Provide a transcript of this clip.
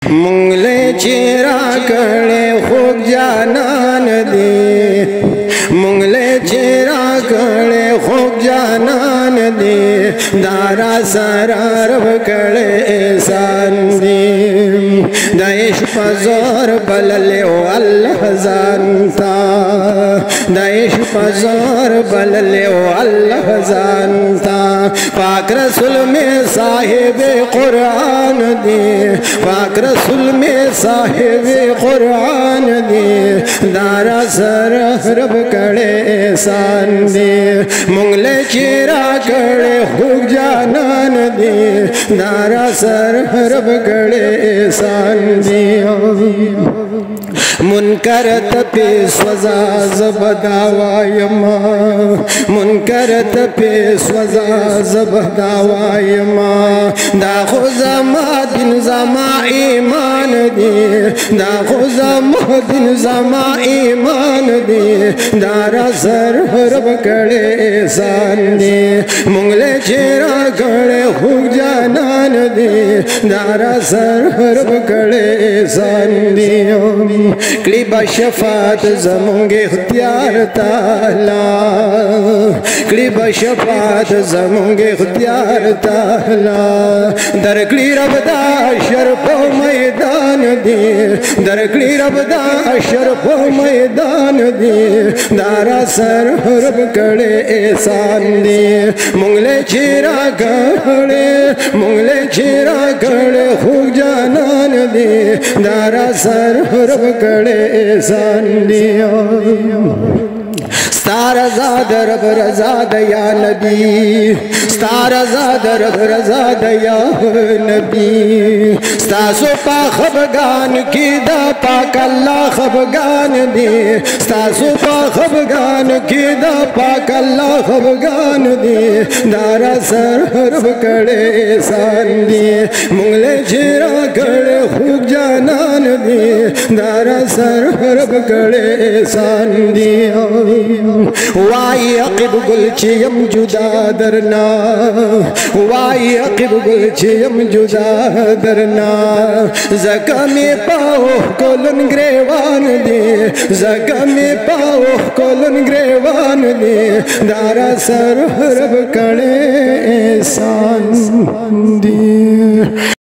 मुंगले चेरा कड़े खूब जानन दे, मुंगले चेरा कड़े खूब जानन दे, दारा सरारब कड़े एहसान दे। दाइश पज़ोर बलले अल्लाह जानता, दाइश पज़ोर बलले अल्लाह जानता। पाक रसूल में साहिबे कुरान दे, पाक रसूल में साहिबे कुरान दे, दारा सर रब कड़े एहसान दे। मुंगले चेरा कड़े खूब जानन दे, दारा सर रब कड़े एहसान दे। मुनकरत पे स्वजा ज़बदावायमा, मुनकरत पे स्वजा ज़बदावायमा। दाखो ज़मा दिन ज़मा ईमान दे, दाखो ज़मा दिन ज़मा ईमान दे, दारा सर रब कड़े एहसान दे। मुंगले चेरा कड़े खूब जानन दे, दारा सर रब कड़े एहसान दे। क्लिबा शफात ज़मुंगे इख्तियार ताला, क्लिबा शफात ज़मुंगे इख्तियार ताला। दरकली रबदा शरफ मैदान दे, दरकली रबदा शरफ मैदान दे, दारा सर रब कड़े एहसान दे। मुंगले चेरा कड़े, मुंगले चेरा कड़े खूब जानन दे, दारा सर रब कड़े एहसान दिया। स्तारा ज़ाद रब रज़ा दया नबी, स्तारा ज़ाद रब रज़ा दया नबी। स्तासो पा खबगान की दा पाक अल्लाह खबगान दे, स्तासो पा खबगान की दा पाक अल्लाह खबगान दे, दारा सर रब कड़े एहसान दे। मुंगले चेरा कड़े खूब जानन दे, दारा सर रब कड़े एहसान दे। वाई अक़िब गुलचियम जुदा दरना, वाई अक़िब गुलचियम जुदा दरना। ज़ख़्मे पाओ कोलन ग्रेवान दे, ज़ख़्मे पाओ कोलन ग्रेवान दे, दारा सर रब कड़े एहसान दे।